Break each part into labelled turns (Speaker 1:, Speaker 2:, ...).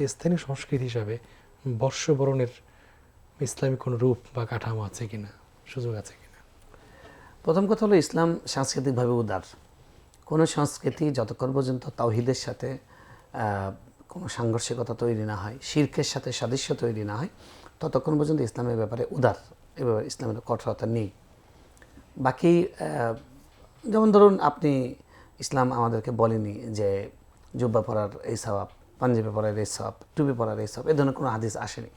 Speaker 1: স্থানীয় সংস্কৃতি হিসাবে বর্ষবরণের ইসলামিক কোনো রূপ বা কাঠামো আছে কিনা, সুযোগ আছে কিনা?
Speaker 2: প্রথম কথা হলো ইসলাম সাংস্কৃতিকভাবে উদার। কোনো সংস্কৃতি যতক্ষণ পর্যন্ত তাওহীদের সাথে কোনো সাংঘর্ষিকতা তৈরি না হয়, শিরকের সাথে সাদৃশ্য তৈরি না হয়, ততক্ষণ পর্যন্ত ইসলামের ব্যাপারে উদার, এবার ইসলামের কঠোরতা নেই। বাকি যেমন ধরুন, আপনি ইসলাম আমাদেরকে বলেনি যে জুব্বা পরার এই সওয়াব, পাঞ্জাবি পরার এই সওয়াব, টুপি পরার এই সওয়াব, এ ধরনের কোনো হাদিস আসেনি।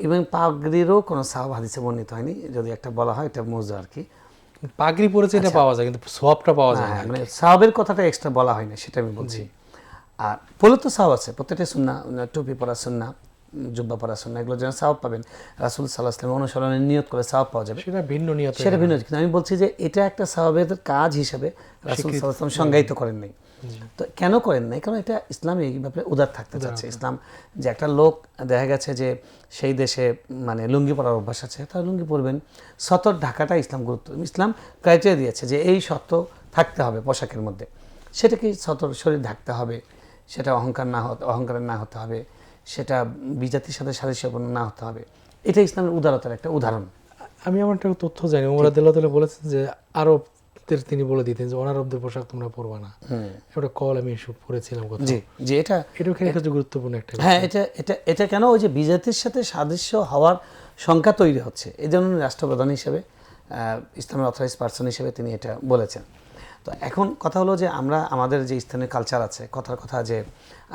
Speaker 2: এবং পাগড়িরও কোনো সওয়াব হাদিসে বর্ণিত হয়নি, যদি একটা বলা হয় এটা মৌজু আর কি।
Speaker 1: পাগড়ি পরেছে এটা পাওয়া যায়, কিন্তু সওয়াবটা পাওয়া যায় না।
Speaker 2: মানে সওয়াবের কথাটা এক্সট্রা বলা হয় না, সেটা আমি বলছি। আর বলে তো সওয়াব আছে, প্রত্যেকটা সুন্নাহ, টুপি পরা সুন্নাহ, জুব্বা পরা সুন্নাহ, এগুলো যেন সওয়াব পাবেন, রাসূল সাল্লাল্লাহু আলাইহি ওয়াসাল্লাম অনুসরণের নিয়ত করে সওয়াব পাওয়া যাবে,
Speaker 1: সেটা ভিন্ন নিয়ত,
Speaker 2: সেটা ভিন্ন। কিন্তু আমি বলছি যে এটা একটা সওয়াবের কাজ হিসেবে রাসূল সাল্লাল্লাহু আলাইহি ওয়াসাল্লাম সংজ্ঞায়িত করেন নাই। তো কেন করেন নাই? কারণ এটা ইসলাম এই ব্যাপারে উদার থাকতে চাচ্ছে। ইসলাম যে একটা লোক দেখা গেছে যে সেই দেশে মানে লুঙ্গি পরার অভ্যাস আছে, তারা লুঙ্গি পরবেন, সতর ঢাকাটা ইসলাম গুরুত্ব, ইসলাম ক্রাইটেরিয়া দিয়েছে যে এই সত্য থাকতে হবে পোশাকের মধ্যে, সেটাকে সতর শরীর ঢাকতে হবে, সেটা অহংকারের না হতে হবে, সেটা বিজাতির সাথে সাদৃশ্যপূর্ণ না হতে হবে। এটা ইসলামের উদারতার একটা উদাহরণ।
Speaker 1: আমি আমার একটা তথ্য জানি, ওমর রাদিয়াল্লাহু তাআলা বলেছেন যে আরবদের তিনি বলে দিতেন যে অনারবদের পোশাক তোমরা পরবা না। একটা কল আমি পড়েছিলাম কোথাও।
Speaker 2: জি এটা
Speaker 1: গুরুত্বপূর্ণ একটা।
Speaker 2: হ্যাঁ, এটা কেন, ওই যে বিজাতির সাথে সাদৃশ্য হওয়ার সংখ্যা তৈরি হচ্ছে, এই জন্য রাষ্ট্রপ্রধান হিসেবে, ইসলামের অথরাইজ পার্সন হিসেবে তিনি এটা বলেছেন। তো এখন কথা হলো যে আমরা আমাদের যে স্থানীয় কালচার আছে, কথার কথা যে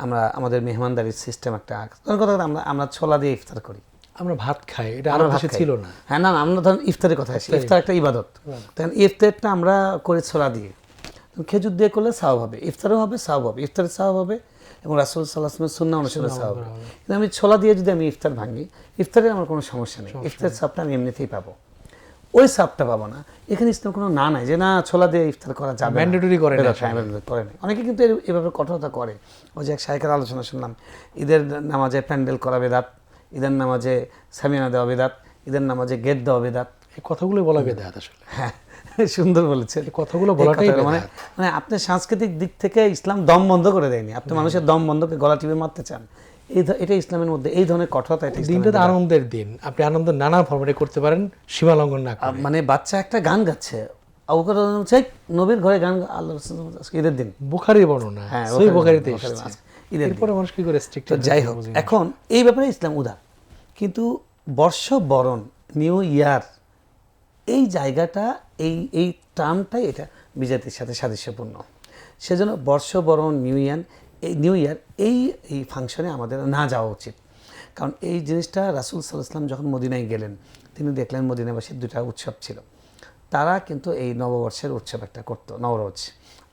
Speaker 2: আমরা আমাদের মেহমানদারির সিস্টেম একটা কথা, আমরা ছোলা দিয়ে ইফতার করি,
Speaker 1: আমরা ভাত খাই, এটা আরব দেশে ছিল না।
Speaker 2: হ্যাঁ, না আমরা ধরুন ইফতারের কথা আসি, ইফতার একটা ইবাদত, তখন ইফতারটা আমরা করি ছোলা দিয়ে, খেজুর দিয়ে করলে সওয়াব হবে, ইফতারও হবে, সওয়াব হবে, ইফতারের সওয়াব হবে এবং রাসূল সাল্লাল্লাহু আলাইহি ওয়াসাল্লামের সুন্নাহ অনুসরণের সওয়াব হবে। কিন্তু আমি ছোলা দিয়ে যদি আমি ইফতার ভাঙি, ইফতারে আমার কোনো সমস্যা নেই, ইফতারের সওয়াবটা আমি এমনিতেই পাবো, ওই সওয়াবটা পাবো না। এখানে ইসলাম কোনো না নাই যে না ছোলা দিয়ে ইফতার করা যাবে,
Speaker 1: ম্যান্ডেটরি করে না।
Speaker 2: অনেকে কিন্তু এভাবে কঠোরতা করে। ওই যে এক শায়েখের আলোচনা শুনলাম, ঈদের নামাজে প্যান্ডেল করা বেদাত, ঈদের নামাজে সামিয়ানা দেওয়া বেদাত, ঈদের নামাজে গেট দেওয়া বেদাত।
Speaker 1: এই কথাগুলো বলা বেদাত আসলে।
Speaker 2: হ্যাঁ, সুন্দর বলেছেন।
Speaker 1: কথাগুলো বলাটাই
Speaker 2: মানে আপনি সাংস্কৃতিক দিক থেকে ইসলাম দম বন্ধ করে দেয়নি, আপনি মানুষের দম বন্ধকে গলা টিপে মারতে চান, এটা ইসলামের মধ্যে এই ধরনের কঠোরতা। এটা
Speaker 1: দিনটা আনন্দের দিন, আপনি আনন্দ নানা ফরম্যাটে করতে পারেন, সীমা লঙ্ঘন না করে।
Speaker 2: মানে বাচ্চা একটা গান গাচ্ছে, নবীর ঘরে গান, আল্লাহ ঈদের দিন,
Speaker 1: বুখারী বর্ণনা, সহিহ বুখারীতে এসেছে। ঈদের পরে মানুষ কি করে স্ট্রিক্ট।
Speaker 2: যাই হোক, এখন এই ব্যাপারে ইসলাম উদার, কিন্তু বর্ষবরণ, নিউ ইয়ার, এই জায়গাটা, এই টার্মটাই এটা বিজাতির সাথে সাদৃশ্যপূর্ণ। সেজন্য বর্ষবরণ, নিউ ইয়ার এই ফাংশনে আমাদের না যাওয়া উচিত। কারণ এই জিনিসটা রাসূল সাল্লাল্লাহু আলাইহি ওয়াসাল্লাম যখন মদিনায় গেলেন, তিনি দেখলেন মদিনাবাসীর দুটা উৎসব ছিল। তারা কিন্তু এই নববর্ষের উৎসব একটা করতো, নওরোজ,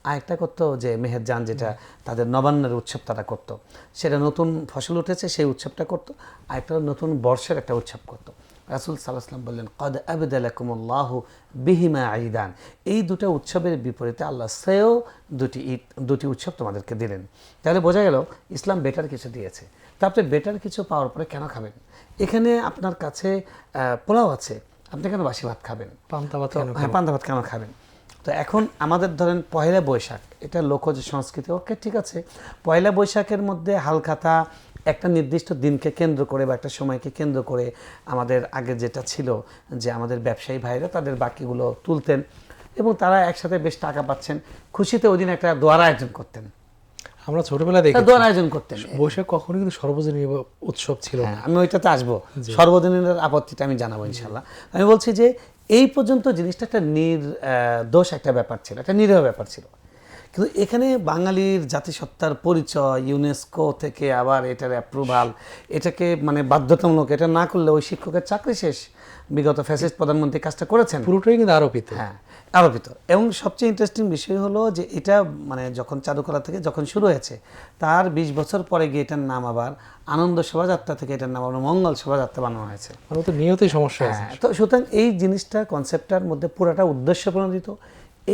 Speaker 2: আর একটা করতো যে মেহেরজান, যেটা তাদের নবান্নের উৎসব তারা করতো, সেটা নতুন ফসল উঠেছে সেই উৎসবটা করতো, আর একটা নতুন বর্ষের একটা উৎসব করতো। রাসূল সাল্লাল্লাহু আলাইহি ওয়াসাল্লাম বললেন, কদ আবদালাকুমুল্লাহু বিহিমা ঈদান, এই দুটো উৎসবের বিপরীতে আল্লাহ শ্রেয় দুটি উৎসব তোমাদেরকে দিলেন। তাহলে বোঝা গেল ইসলাম বেটার কিছু দিয়েছে। তারপরে বেটার কিছু পাওয়ার পরে কেন খাবেন? এখানে আপনার কাছে পোলাও আছে, আপনি কেন বাসি ভাত খাবেন? পান্তা ভাত কেন খাবেন? তো এখন আমাদের ধরেন পয়লা বৈশাখ, এটা লোকজ সংস্কৃতি, ওকে ঠিক আছে, পয়লা বৈশাখের মধ্যে হালখাতা একটা নির্দিষ্ট দিনকে কেন্দ্র করে বা একটা সময়কে কেন্দ্র করে আমাদের আগে যেটা ছিল যে আমাদের ব্যবসায়ী ভাইরা তাদের বাকিগুলো তুলতেন এবং তারা একসাথে বেশ টাকা পাচ্ছেন, খুশিতে ওই দিন একটা দোয়ার আয়োজন করতেন।
Speaker 1: আমরা ছোটবেলায় দেখি
Speaker 2: দোয়ার আয়োজন করতেন।
Speaker 1: বৈশাখ কখনো কিন্তু সর্বজনীন উৎসব ছিল না।
Speaker 2: আমি ওইটাতে আসবো, সর্বজনীনের আপত্তিটা আমি জানাবো ইনশাল্লাহ। আমি বলছি যে এই পর্যন্ত জিনিসটা একটা নির্দোষ একটা ব্যাপার ছিল, একটা নিরীহ ব্যাপার ছিল। কিন্তু এখানে বাঙালির জাতিসত্তার পরিচয়, ইউনেস্কো থেকে আবার এটার অ্যাপ্রুভাল, এটাকে মানে বাধ্যতামূলক, এটা না করলে ওই শিক্ষকের চাকরি শেষ। বিগত ফ্যাসিস্ট প্রধানমন্ত্রী কাজটা করেছেন,
Speaker 1: পুরোটাই কিন্তু আরোপিত।
Speaker 2: হ্যাঁ, আরোপিত। এবং সবচেয়ে ইন্টারেস্টিং বিষয় হলো যে এটা মানে যখন চারুকলা থেকে যখন শুরু হয়েছে, তার 20 বছর পরে গিয়ে এটার নাম আবার আনন্দ শোভাযাত্রা থেকে এটার নাম আবার মঙ্গল শোভাযাত্রা বানানো হয়েছে।
Speaker 1: তো নিয়তই সমস্যা আছে।
Speaker 2: তো সুতরাং এই জিনিসটা, কনসেপ্টটার মধ্যে পুরাটা উদ্দেশ্য প্রণোদিত,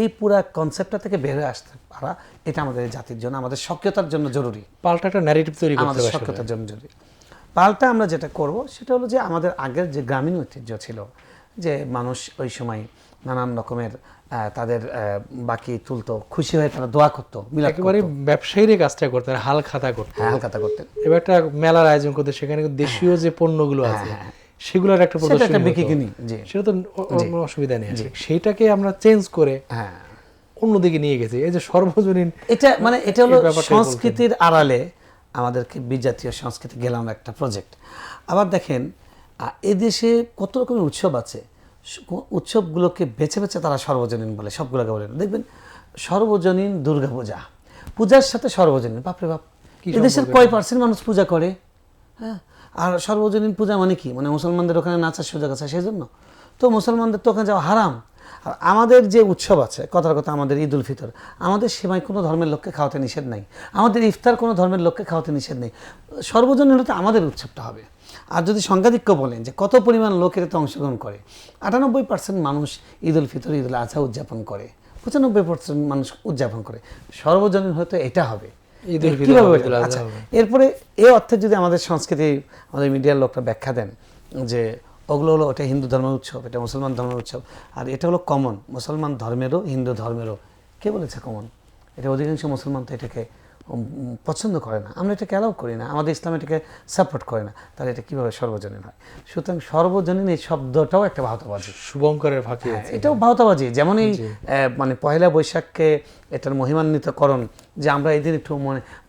Speaker 2: এই পুরা কনসেপ্টটা থেকে বের হয়ে আসতে পারা, এটা আমাদের জাতির জন্য, আমাদের সক্রিয়তার জন্য জরুরি।
Speaker 1: পাল্টা একটা ন্যারেটিভ তৈরি করতে হবে,
Speaker 2: আমাদের সক্রিয়তার জন্য জরুরি। পাল্টা আমরা যেটা করব সেটা হলো যে আমাদের আগের যে গ্রামীণ ঐতিহ্য ছিল, যে মানুষ ওই সময় নানান রকমের তাদের বাকি তুলতো, খুশি হয়ে তারা দোয়া করতো, মিলাদ
Speaker 1: একেবারে ব্যবসায়ীর কাজটা করতেন, হাল খাতা করতেন।
Speaker 2: হ্যাঁ, হালখাতা করতেন।
Speaker 1: এবার একটা মেলার আয়োজন করতে, সেখানে দেশীয় যে পণ্যগুলো আছে সেগুলোর একটা
Speaker 2: সেটা একটা
Speaker 1: প্রদর্শনী
Speaker 2: বিক্রি
Speaker 1: হতো।
Speaker 2: কিনি, জি
Speaker 1: সেটা তো অসুবিধা নেই। সেইটাকে আমরা চেঞ্জ করে
Speaker 2: হ্যাঁ।
Speaker 1: অন্যদিকে নিয়ে গেছি। এই যে সর্বজনীন,
Speaker 2: এটা মানে এটা হলো
Speaker 1: এই ব্যাপারটাই
Speaker 2: সংস্কৃতির আড়ালে আমাদেরকে বিজাতীয় সংস্কৃতি গেলাম একটা প্রজেক্ট। আবার দেখেন এদেশে কত রকমের উৎসব আছে, উৎসবগুলোকে বেছে বেছে তারা সর্বজনীন বলে, সবগুলোকে বলে না। দেখবেন সর্বজনীন দুর্গাপূজা, পূজার সাথে সর্বজনীন, বাপরে বাপ, এদেশের কয় পার্সেন্ট মানুষ পূজা করে? হ্যাঁ, আর সর্বজনীন পূজা মানে কি? মানে মুসলমানদের ওখানে নাচার সুযোগ আছে সেই জন্য? তো মুসলমানদের তো ওখানে যাওয়া হারাম। আর আমাদের যে উৎসব আছে, কথার কথা আমাদের ঈদ উল ফিতর, আমাদের সেমাই কোনো ধর্মের লোককে খাওয়াতে নিষেধ নাই, আমাদের ইফতার কোনো ধর্মের লোককে খাওয়াতে নিষেধ নেই। সর্বজনীন হতে আমাদের উৎসবটা হবে। আর যদি সংখ্যাধিক্য বলেন যে কত পরিমাণ লোক এটাতে অংশগ্রহণ করে, 98% মানুষ ঈদ উল ফিতর, ঈদ উল আজহা উদযাপন করে, 95% মানুষ উদযাপন করে। সর্বজনীন হয়তো এটা হবে।
Speaker 1: ঈদ উল ফিতর,
Speaker 2: কিভাবে
Speaker 1: ঈদ উল আজহা
Speaker 2: আচ্ছা,
Speaker 1: হবে।
Speaker 2: এরপরে এই অর্থে যদি আমাদের সংস্কৃতি, আমাদের মিডিয়ার লোকরা ব্যাখ্যা দেন যে ওগুলো হলো ওটা হিন্দু ধর্মের উৎসব, এটা মুসলমান ধর্মের উৎসব, আর এটা হলো কমন মুসলমান ধর্মেরও হিন্দু ধর্মেরও, কে বলেছে কমন? এটা অধিকাংশ মুসলমান তো এটাকে পছন্দ করে না, আমরা এটাকে অ্যালাউ করি না, আমাদের ইসলাম এটাকে সাপোর্ট করে না, তাহলে এটা কীভাবে সর্বজনীন হয়? সুতরাং সর্বজনীন এই শব্দটাও একটা ভাওতাবাজি,
Speaker 1: শুভঙ্করের ফাঁকি
Speaker 2: হ্যাঁ,
Speaker 1: আছে।
Speaker 2: এটাও ভাওতাবাজি। যেমন এই মানে পয়লা বৈশাখকে এটার মহিমান্বিতকরণ, যে আমরা এই দিন একটু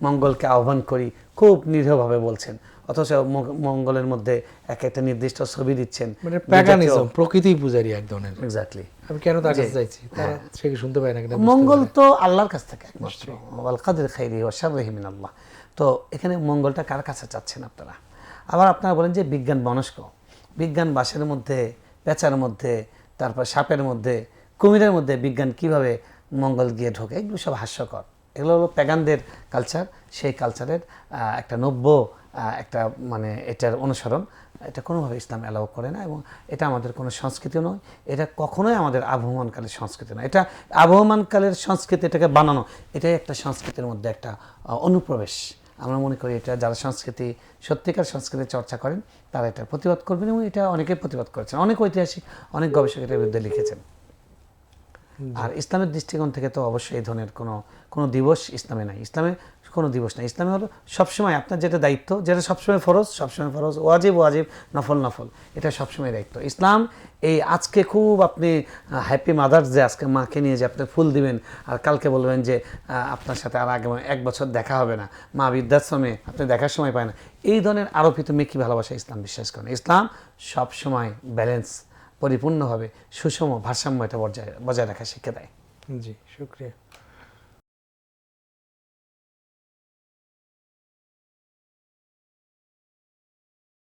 Speaker 2: মঙ্গলকে আহ্বান করি, খুব নিরীহভাবে বলছেন, অথচ মঙ্গলের মধ্যে একটা নির্দিষ্ট ছবি দিচ্ছেন,
Speaker 1: মানে প্যাগানিজম, প্রকৃতি পূজারি এক ধরনের।
Speaker 2: এক্স্যাক্টলি।
Speaker 1: আমি কেন তার কাছে যাইছি, তারা সে কি শুনতে পায় না কিনা?
Speaker 2: মঙ্গল তো আল্লাহর কাছ থেকে একমাত্র, ওয়াল কাদির খাইরি ওয়া শাররিহি মিনাল্লাহ। তো এখানে মঙ্গলটা কার কাছে চাচ্ছেন আপনারা? আবার আপনারা বলেন যে বিজ্ঞান মনস্ক, বিজ্ঞান বাঁশের মধ্যে, পেঁচার মধ্যে, তারপর সাপের মধ্যে, কুমিরের মধ্যে বিজ্ঞান কিভাবে মঙ্গল গিয়ে ঢোকে, এগুলো সব হাস্যকর। এগুলো হলো প্যাগানদের কালচার, সেই কালচারের একটা নব্য একটা মানে এটার অনুসরণ, এটা কোনোভাবে ইসলাম অ্যালাউ করে না, এবং এটা আমাদের কোনো সংস্কৃতিও নয়, এটা কখনোই আমাদের আবহমানকালের সংস্কৃতি নয়। এটা আবহমানকালের সংস্কৃতি, এটাকে বানানো, এটাই একটা সংস্কৃতির মধ্যে একটা অনুপ্রবেশ। আমরা মনে করি এটা যারা সংস্কৃতি, সত্যিকার সংস্কৃতি চর্চা করেন, তারা এটা প্রতিবাদ করবেন, এবং এটা অনেকে প্রতিবাদ করেছেন, অনেক ঐতিহাসিক, অনেক গবেষক এটার বিরুদ্ধে লিখেছেন। আর ইসলামের দৃষ্টিকোণ থেকে তো অবশ্যই এই ধরনের কোনো দিবস ইসলামে নাই, ইসলামে কোনো দিবস নাই। ইসলামে হলো সবসময় আপনার যেটা দায়িত্ব, যেটা সবসময় ফরজ, সবসময় ফরজ, ওয়াজিব ওয়াজিব, নফল নফল, এটা সবসময় দায়িত্ব। ইসলাম এই আজকে খুব আপনি হ্যাপি মাদার্স ডে, আজকে মাকে নিয়ে যে আপনি ফুল দিবেন, আর কালকে বলবেন যে আপনার সাথে আর আগে 1 বছর দেখা হবে না, মা বৃদ্ধাশ্রমে আপনি দেখার সময় পায় না, এই ধরনের আরোপিত মেকি ভালোবাসা ইসলাম বিশ্বাস করেন। ইসলাম সবসময় ব্যালেন্স, পরিপূর্ণভাবে সুষম ভারসাম্য এটা বজায় রাখা শিক্ষা দেয়।
Speaker 1: জি, শুকরিয়া।